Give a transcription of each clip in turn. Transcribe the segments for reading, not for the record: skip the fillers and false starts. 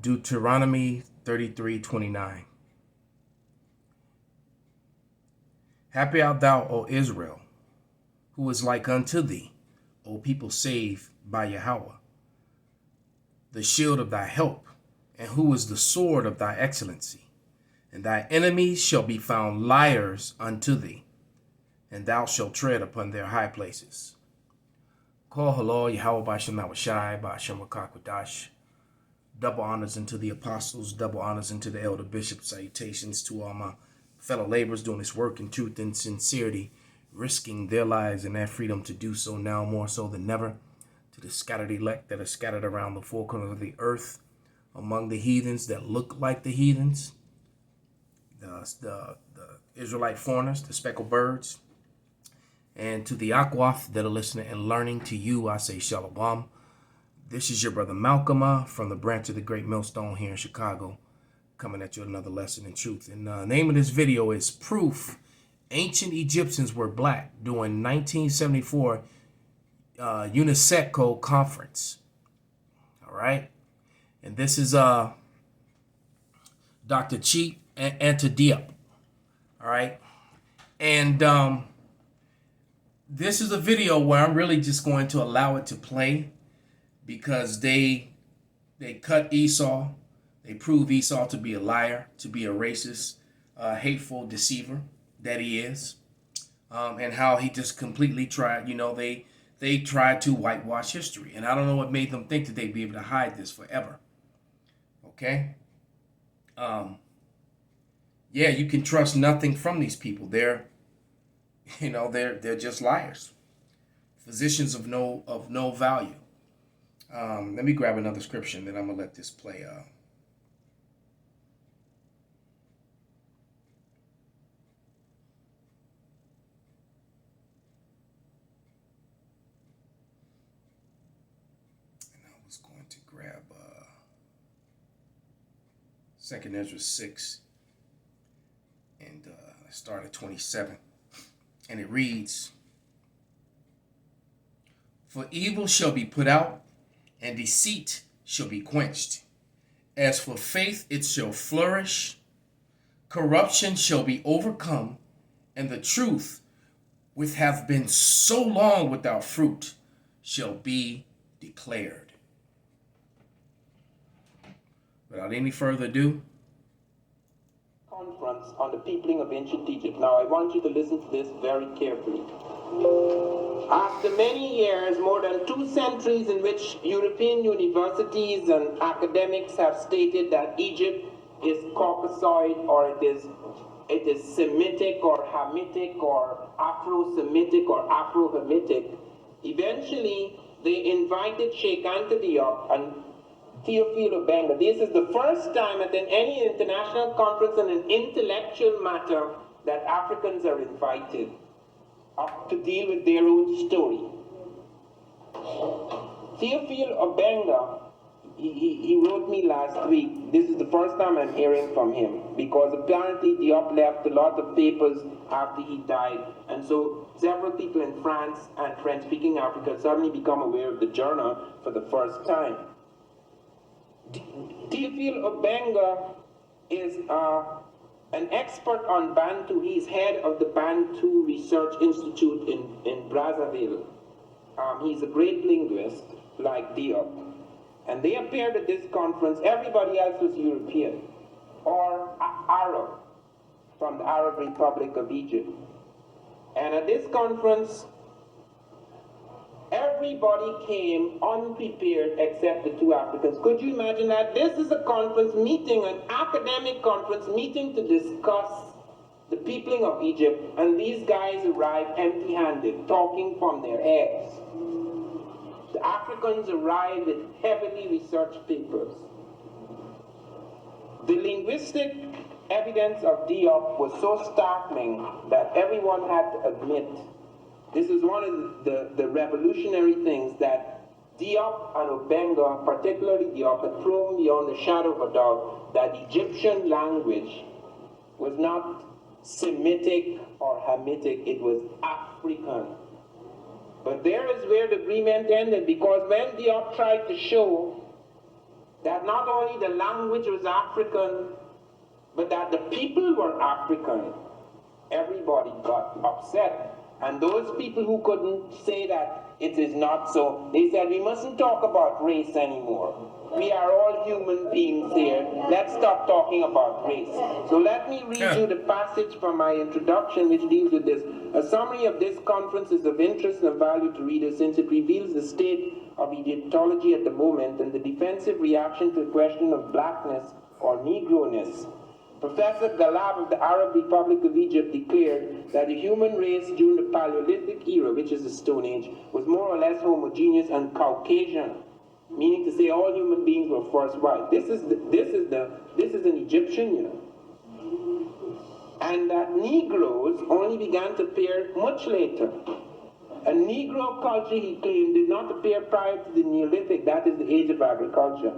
Deuteronomy 33:29. Happy art thou, O Israel, who is like unto thee, O people saved by Yahweh, the shield of thy help, and who is the sword of thy excellency. And thy enemies shall be found liars unto thee, and thou shalt tread upon their high places. Call halal Yahweh B'Shem Nawashai B'Shem Wakakwadash. Double honors unto the apostles, double honors unto the elder bishops. Salutations to all my fellow laborers doing this work in truth and sincerity, risking their lives and their freedom to do so now more so than never. To the scattered elect that are scattered around the four corners of the earth, among the heathens that look like the heathens, the Israelite foreigners, the speckled birds, and to the Akwath that are listening and learning, to you I say Shalom. This is your brother Malcolm from the branch of the Great Millstone here in Chicago, coming at you with another lesson in truth. And the name of this video is Proof Ancient Egyptians Were Black During 1974 UNESCO Conference. All right. And this is Dr. Cheap and to Diop. All right. And this is a video where I'm really just going to allow it to play, because they cut Esau. They prove Esau to be a liar, to be a racist, hateful deceiver that he is, and how he just completely tried, they tried to whitewash history. And I don't know what made them think that they'd be able to hide this forever. Okay? Yeah, you can trust nothing from these people. They're just liars. Physicians of no value. Let me grab another scripture, and then I'm going to let this play. And I was going to grab 2 Ezra 6, and start at 27. And it reads, "For evil shall be put out, and deceit shall be quenched. As for faith, it shall flourish. Corruption shall be overcome, and the truth, which hath been so long without fruit, shall be declared." Without any further ado. Conference on the peopling of ancient Egypt. Now, I want you to listen to this very carefully. After many years, more than 2 centuries, in which European universities and academics have stated that Egypt is Caucasoid, or it is Semitic or Hamitic or Afro-Semitic or Afro-Hamitic, eventually they invited Sheikh Anta Diop and Theophile Obenga. This is the first time at any international conference on an intellectual matter that Africans are invited to deal with their own story. Theophile Obenga, he wrote me last week. This is the first time I'm hearing from him, because apparently Diop left a lot of papers after he died, and so several people in France and French-speaking Africa suddenly become aware of the journal for the first time. Theophile Obenga is an expert on Bantu. He's head of the Bantu Research Institute in Brazzaville. He's a great linguist, like Diop. And they appeared at this conference. Everybody else was European or Arab, from the Arab Republic of Egypt. And at this conference, everybody came unprepared except the 2 Africans. Could you imagine that? This is a conference meeting, an academic conference meeting to discuss the peopling of Egypt, and these guys arrived empty-handed, talking from their heads. The Africans arrived with heavily researched papers. The linguistic evidence of Diop was so startling that everyone had to admit this is one of the revolutionary things, that Diop and Obenga, particularly Diop, had proven beyond the shadow of a doubt that Egyptian language was not Semitic or Hamitic, it was African. But there is where the agreement ended, because when Diop tried to show that that not only the language was African, but that the people were African, everybody got upset. And those people who couldn't say that it is not so, they said, we mustn't talk about race anymore. We are all human beings here. Let's stop talking about race. So let me read you the passage from my introduction which deals with this. A summary of this conference is of interest and of value to readers since it reveals the state of Egyptology at the moment and the defensive reaction to the question of blackness or Negroness. Professor Galab of the Arab Republic of Egypt declared that the human race during the Paleolithic era, which is the Stone Age, was more or less homogeneous and Caucasian, meaning to say all human beings were first white. This is an Egyptian, you know. And that Negroes only began to appear much later. A Negro culture, he claimed, did not appear prior to the Neolithic, that is the age of agriculture.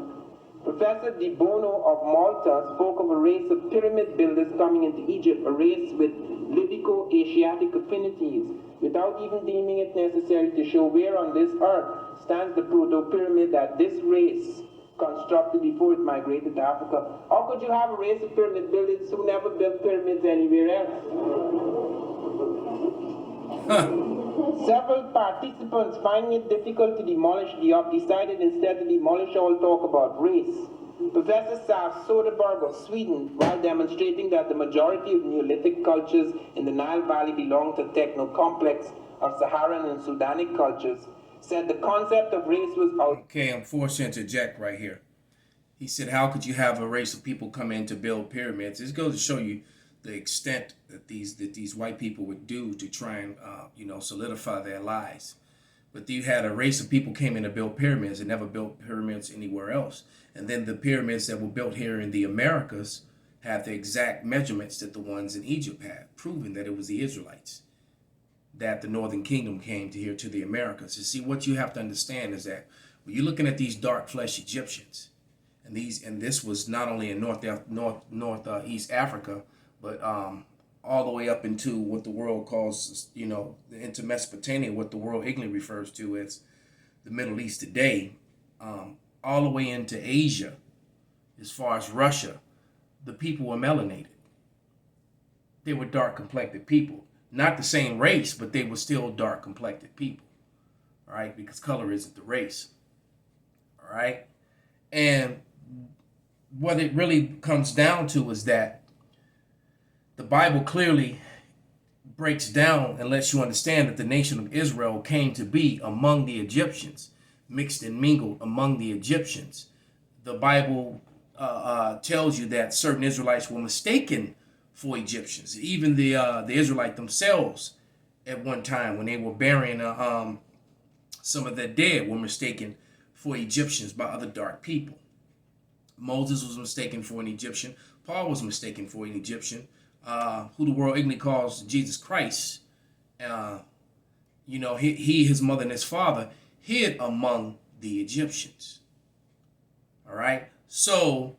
Professor Di Bono of Malta spoke of a race of pyramid builders coming into Egypt, a race with Libico-Asiatic affinities, without even deeming it necessary to show where on this earth stands the proto-pyramid that this race constructed before it migrated to Africa. How could you have a race of pyramid builders who never built pyramids anywhere else? Several participants, finding it difficult to demolish Diop, decided instead to demolish all talk about race. Professor Saf Soderberg of Sweden, while demonstrating that the majority of Neolithic cultures in the Nile Valley belong to the techno-complex of Saharan and Sudanic cultures, said the concept of race was out. Okay, I'm forced to interject right here. He said, how could you have a race of people come in to build pyramids? This goes to show you the extent that these white people would do to try and solidify their lies. But you had a race of people came in to build pyramids and never built pyramids anywhere else. And then the pyramids that were built here in the Americas had the exact measurements that the ones in Egypt had, proving that it was the Israelites, that the Northern Kingdom came to here to the Americas. You see, what you have to understand is that when you're looking at these dark flesh Egyptians, and this was not only in northeast Africa, but all the way up into what the world calls, into Mesopotamia, what the world ignorantly refers to as the Middle East today, all the way into Asia, as far as Russia, the people were melanated. They were dark-complected people. Not the same race, but they were still dark-complected people, all right? Because color isn't the race, all right? And what it really comes down to is that the Bible clearly breaks down and lets you understand that the nation of Israel came to be among the Egyptians, mixed and mingled among the Egyptians. The Bible tells you that certain Israelites were mistaken for Egyptians. Even the Israelites themselves at one time, when they were burying some of their dead, were mistaken for Egyptians by other dark people. Moses was mistaken for an Egyptian. Paul was mistaken for an Egyptian. Who the world ignorantly calls Jesus Christ, he, his mother, and his father hid among the Egyptians. All right. So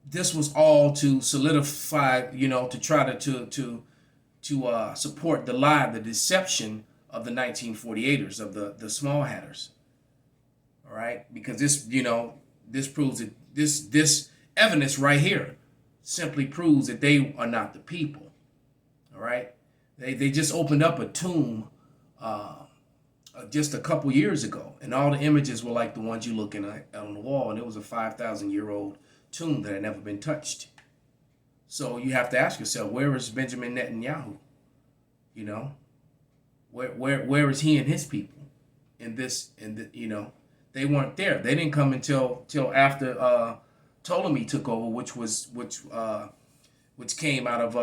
this was all to solidify, to try to support the lie, the deception of the 1948ers, of the small hatters. All right, because this proves that this evidence right here simply proves that they are not the people. All right, they just opened up a tomb just a couple years ago, and all the images were like the ones you're looking at on the wall, and it was a 5,000-year-old tomb that had never been touched. So you have to ask yourself, where is Benjamin Netanyahu? Where is he and his people in this? They weren't there. They didn't come until after Ptolemy took over, which was came out of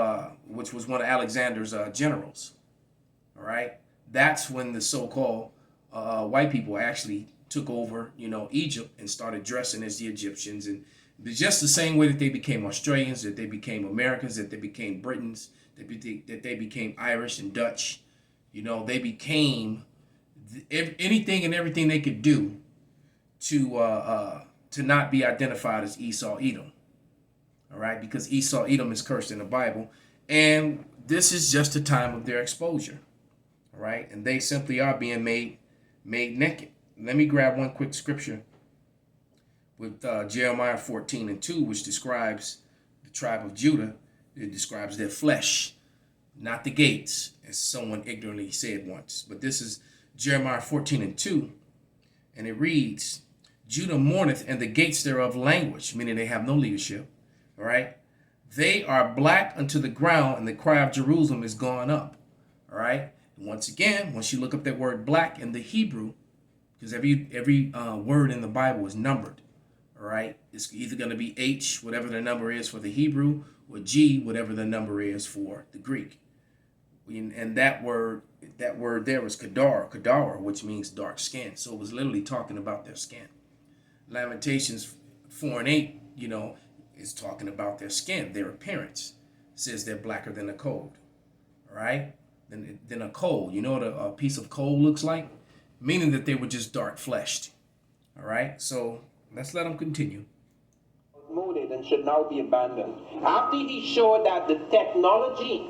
which was one of Alexander's generals. All right, that's when the so-called white people actually took over, Egypt, and started dressing as the Egyptians, and just the same way that they became Australians, that they became Americans, that they became Britons, that they became Irish and Dutch. They became anything and everything they could do to not be identified as Esau, Edom. All right, because Esau, Edom is cursed in the Bible, and this is just the time of their exposure. All right, and they simply are being made naked. Let me grab one quick scripture with Jeremiah 14:2, which describes the tribe of Judah. It describes their flesh, not the gates, as someone ignorantly said once. But this is Jeremiah 14:2, and it reads, Judah mourneth, and the gates thereof languish, meaning they have no leadership. All right. They are black unto the ground, and the cry of Jerusalem is gone up. All right. And once again, once you look up that word black in the Hebrew, because every word in the Bible is numbered. All right. It's either going to be H, whatever the number is for the Hebrew, or G, whatever the number is for the Greek. And that word there was kadar, which means dark skin. So it was literally talking about their skin. Lamentations 4:8, is talking about their skin, their appearance. It says they're blacker than a coal. All right? Than a coal. You know what a piece of coal looks like? Meaning that they were just dark fleshed. All right? So let's let them continue. Molded and should now be abandoned. After he showed that the technology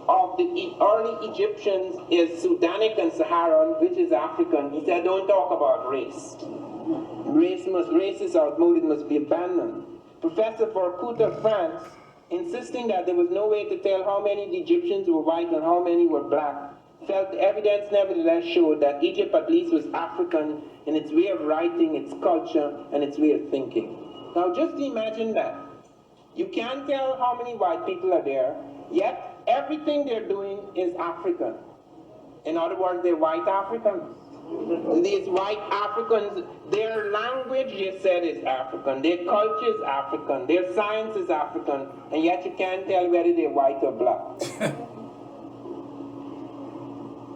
of the early Egyptians is Sudanic and Saharan, which is African, he said, don't talk about race. Race is outmoded, must be abandoned. Professor Vorkut of France, insisting that there was no way to tell how many of the Egyptians were white and how many were black, felt the evidence nevertheless showed that Egypt at least was African in its way of writing, its culture, and its way of thinking. Now just imagine that. You can't tell how many white people are there, yet everything they're doing is African. In other words, they're white Africans. These white Africans, their language, you said, is African. Their culture is African. Their science is African. And yet you can't tell whether they're white or black.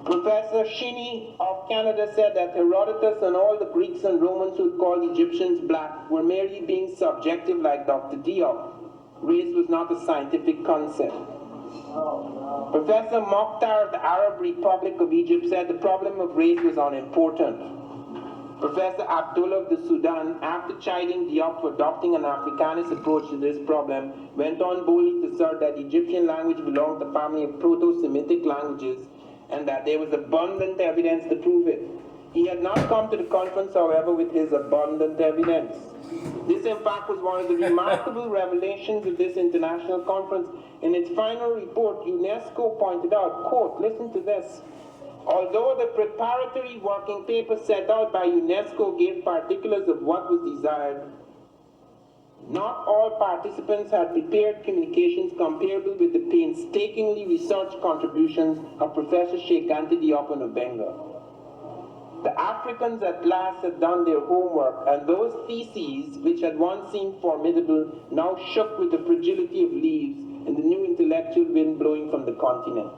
Professor Shinny of Canada said that Herodotus and all the Greeks and Romans who called Egyptians black were merely being subjective like Dr. Diop. Race was not a scientific concept. Professor Mokhtar of the Arab Republic of Egypt said the problem of race was unimportant. Professor Abdullah of the Sudan, after chiding Diop for adopting an Africanist approach to this problem, went on boldly to assert that Egyptian language belonged to the family of Proto-Semitic languages and that there was abundant evidence to prove it. He had not come to the conference, however, with his abundant evidence. This, in fact, was one of the remarkable revelations of this international conference. In its final report, UNESCO pointed out, quote, listen to this, although the preparatory working paper set out by UNESCO gave particulars of what was desired, not all participants had prepared communications comparable with the painstakingly researched contributions of Professor Sheikh Anta Diop and Obenga. The Africans at last had done their homework, and those theses, which had once seemed formidable, now shook with the fragility of leaves and the new intellectual wind blowing from the continent.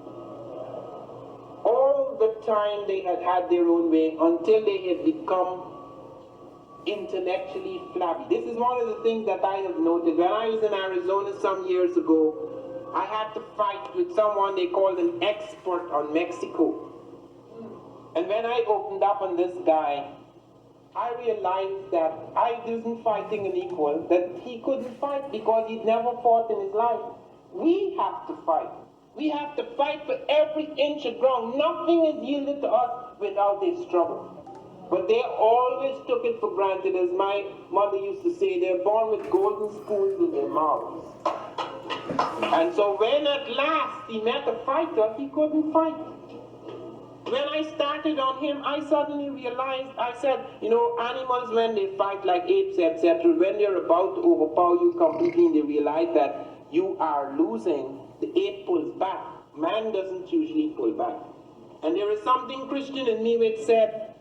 All the time they had had their own way until they had become intellectually flabby. This is one of the things that I have noted. When I was in Arizona some years ago, I had to fight with someone they called an expert on Mexico. And when I opened up on this guy, I realized that I wasn't fighting an equal, that he couldn't fight because he'd never fought in his life. We have to fight. We have to fight for every inch of ground. Nothing is yielded to us without a struggle. But they always took it for granted, as my mother used to say, they're born with golden spoons in their mouths. And so when at last he met a fighter, he couldn't fight. When I started on him, I suddenly realized, I said, animals, when they fight like apes, etc., when they're about to overpower you completely and they realize that you are losing, the ape pulls back. Man doesn't usually pull back. And there is something Christian in me which said,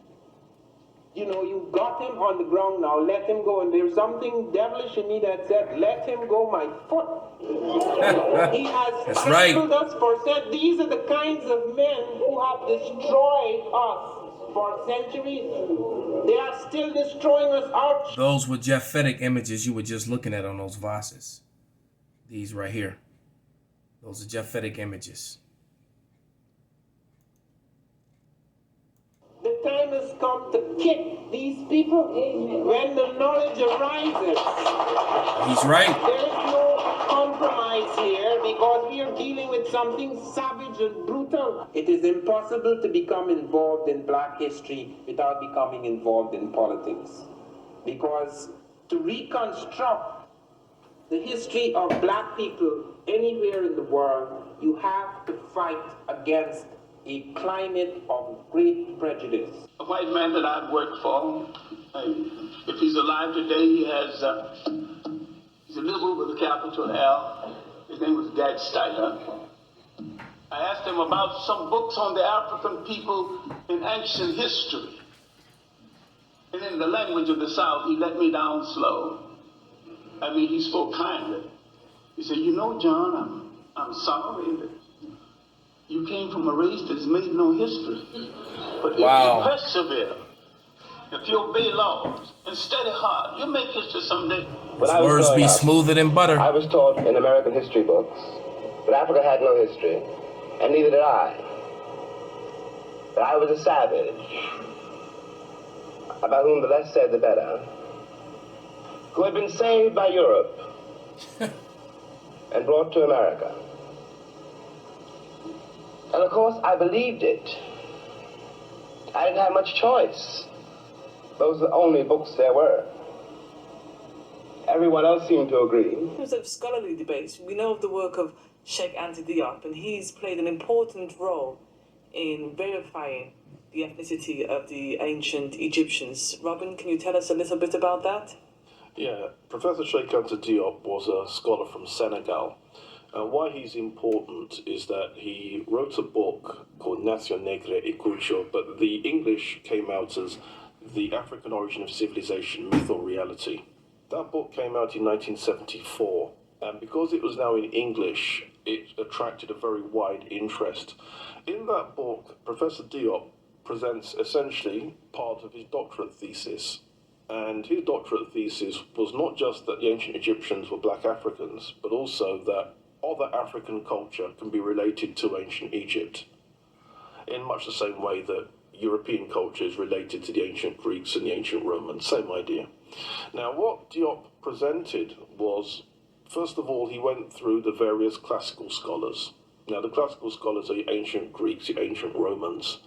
you got him on the ground now, let him go. And there's something devilish in me that said, let him go, my foot. He has trampled us for said. These are the kinds of men who have destroyed us for centuries. They are still destroying us out. Those were Japhetic images you were just looking at on those vases. These right here. Those are Japhetic images. The time has come to kick these people when the knowledge arises. He's right. There is no compromise here because we are dealing with something savage and brutal. It is impossible to become involved in black history without becoming involved in politics. because to reconstruct the history of black people anywhere in the world, you have to fight against a climate of great prejudice. A white man that I've worked for, if he's alive today, he's a liberal with a capital L. His name was Gad Steiner. I asked him about some books on the African people in ancient history. And in the language of the South, he let me down slow. I mean, he spoke kindly. He said, you know, John, I'm sorry that you came from a race that's made no history. But if you persevere, if you obey laws and study hard, you'll make history someday. His words be smoother than butter. I was taught in American history books that Africa had no history, and neither did I. That I was a savage, about whom the less said the better, who had been saved by Europe and brought to America. And of course, I believed it. I didn't have much choice. Those were the only books there were. Everyone else seemed to agree. In terms of scholarly debates, we know of the work of Sheikh Diop, and he's played an important role in verifying the ethnicity of the ancient Egyptians. Robin, can you tell us a little bit about that? Yeah, Professor Sheikh Diop was a scholar from Senegal. And why he's important is that he wrote a book called Nation Negre et Culture, but the English came out as The African Origin of Civilization, Myth or Reality. That book came out in 1974, and because it was now in English, it attracted a very wide interest. In that book, Professor Diop presents essentially part of his doctorate thesis. And his doctorate thesis was not just that the ancient Egyptians were black Africans, but also that other African culture can be related to ancient Egypt, in much the same way that European culture is related to the ancient Greeks and the ancient Romans, same idea. Now, what Diop presented was, first of all, he went through the various classical scholars. Now, the classical scholars are the ancient Greeks, the ancient Romans,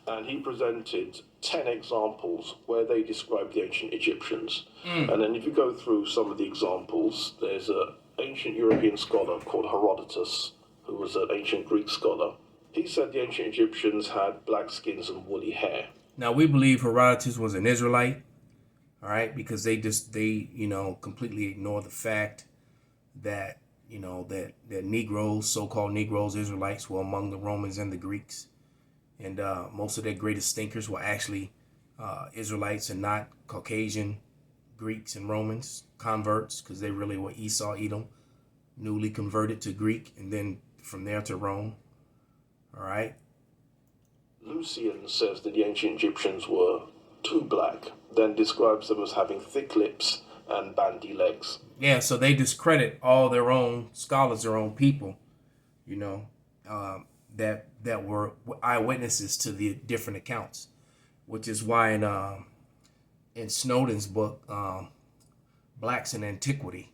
and he presented 10 examples where they described the ancient Egyptians. And then if you go through some of the examples, there's an ancient European scholar called Herodotus, who was an ancient Greek scholar. He said the ancient Egyptians had black skins and woolly hair. Now, we believe Herodotus was an Israelite, all right, because they completely ignore the fact that, that Negroes, so-called Negroes, Israelites, were among the Romans and the Greeks. And most of their greatest thinkers were actually Israelites and not Caucasian Greeks and Romans, converts, because they really were Esau, Edom, newly converted to Greek, and then from there to Rome. All right. Lucian says that the ancient Egyptians were too black, then describes them as having thick lips and bandy legs. Yeah, so they discredit all their own scholars, their own people, that were eyewitnesses to the different accounts, which is why in Snowden's book, Blacks in Antiquity,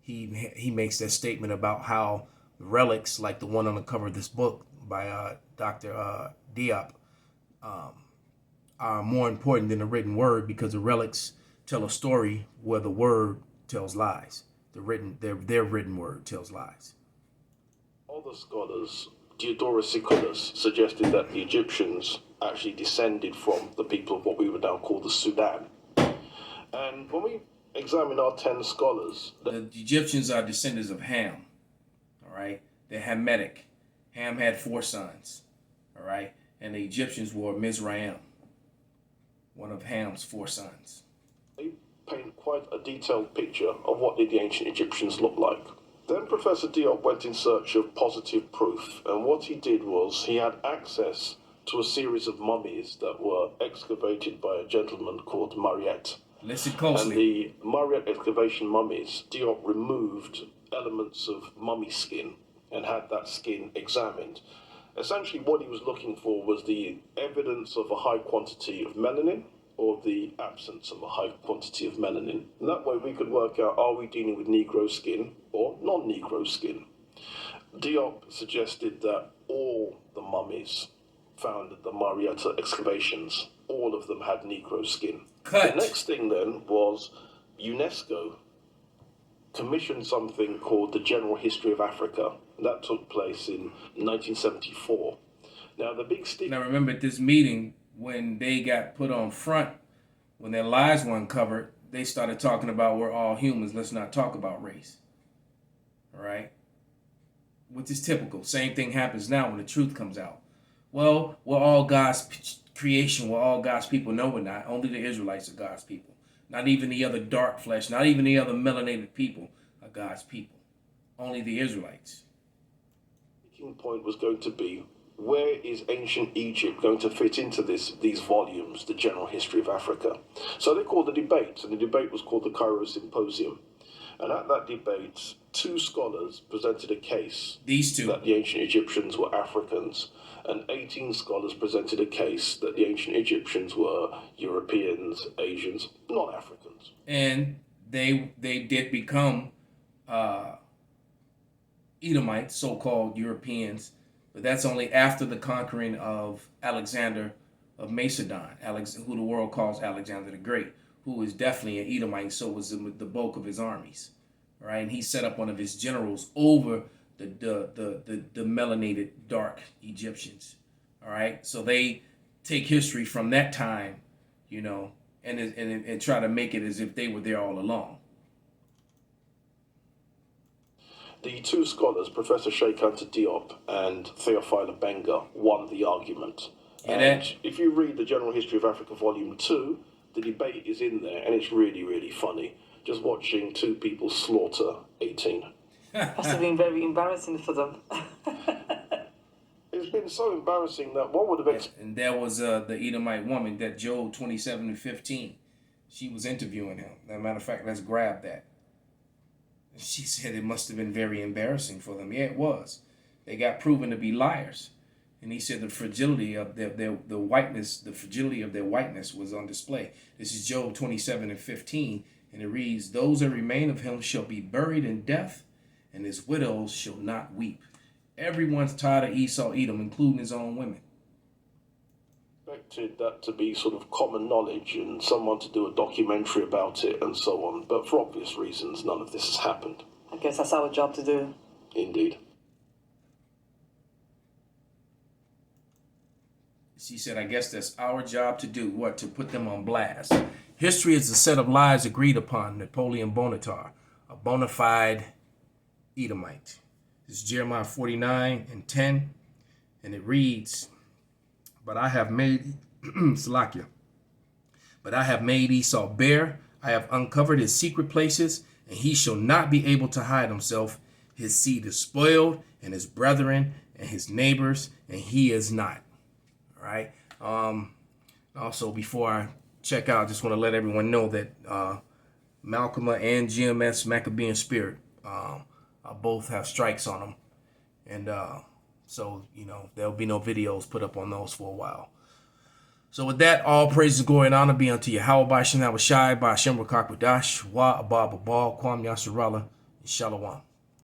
he makes that statement about how relics like the one on the cover of this book by Dr. Diop are more important than the written word, because the relics tell a story where the word tells lies. Their written word tells lies. Other scholars, Diodorus Siculus, suggested that the Egyptians actually descended from the people of what we would now call the Sudan. And when we examine our 10 scholars... The Egyptians are descendants of Ham, all right? They're Hamitic. Ham had 4 sons, all right? And the Egyptians were Mizraim, one of Ham's 4 sons. They paint quite a detailed picture of what did the ancient Egyptians look like. Then Professor Diop went in search of positive proof, and what he did was he had access to a series of mummies that were excavated by a gentleman called Mariette. Listen closely. And the Mariette excavation mummies, Diop removed elements of mummy skin and had that skin examined. Essentially what he was looking for was the evidence of a high quantity of melanin or the absence of a high quantity of melanin. And that way we could work out, are we dealing with Negro skin or non-Negro skin? Diop suggested that all the mummies found at the Marietta excavations, all of them had Negro skin. Cut. The next thing then was UNESCO commissioned something called the General History of Africa. That took place in 1974. Now, the big stick... Now, remember at this meeting, when they got put on front, when their lies were uncovered, they started talking about we're all humans. Let's not talk about race. All right? Which is typical. Same thing happens now when the truth comes out. Well, we're all God's creation. We're all God's people. No, we're not. Only the Israelites are God's people. Not even the other dark flesh. Not even the other melanated people are God's people. Only the Israelites. The key point was going to be, where is ancient Egypt going to fit into these volumes, the General History of Africa? So they called the debate, and the debate was called the Cairo Symposium. And at that debate, 2 scholars presented a case These two. that the ancient Egyptians were Africans, and 18 scholars presented a case that the ancient Egyptians were Europeans, Asians, not Africans. And they did become Edomites, so-called Europeans, but that's only after the conquering of Alexander of Macedon, who the world calls Alexander the Great, who is definitely an Edomite, so was the bulk of his armies, right? And he set up one of his generals over the melanated dark Egyptians, all right? So they take history from that time, you know, and try to make it as if they were there all along. The 2 scholars, Professor Sheikh Anta Diop and Theophile Benga, won the argument. And if you read the General History of Africa, Volume 2, the debate is in there, and it's really, really funny. Just watching 2 people slaughter 18. Must have been very embarrassing for them. It's been so embarrassing that one would have... And there was the Edomite woman, that Job 27:15. She was interviewing him. As a matter of fact, let's grab that. She said it must have been very embarrassing for them. Yeah, it was. They got proven to be liars. And he said the fragility of the whiteness, the fragility of their whiteness was on display. This is Job 27:15, and it reads, "Those that remain of him shall be buried in death, and his widows shall not weep." Everyone's tired of Esau, Edom, including his own women. Expected that to be sort of common knowledge and someone to do a documentary about it and so on. But for obvious reasons, none of this has happened. I guess that's our job to do. Indeed. She said, I guess that's our job to do. What? To put them on blast. History is a set of lies agreed upon. Napoleon Bonaparte, a bona fide Edomite. This is Jeremiah 49:10, and it reads, "But I have made Salakia. But I have made Esau bare. I have uncovered his secret places, and he shall not be able to hide himself. His seed is spoiled, and his brethren, and his neighbors, and he is not." All right. Also, before I check out, I just want to let everyone know that Malcolm and GMS Maccabean Spirit both have strikes on them. And so, you know, there'll be no videos put up on those for a while. So with that, all praises, glory, and honor be unto Yahweh, by Shem, Shai, by Hashem, Rakak, Wadash, Wa, Abba, Babal, Kwam, Yasharallah, and Shalom.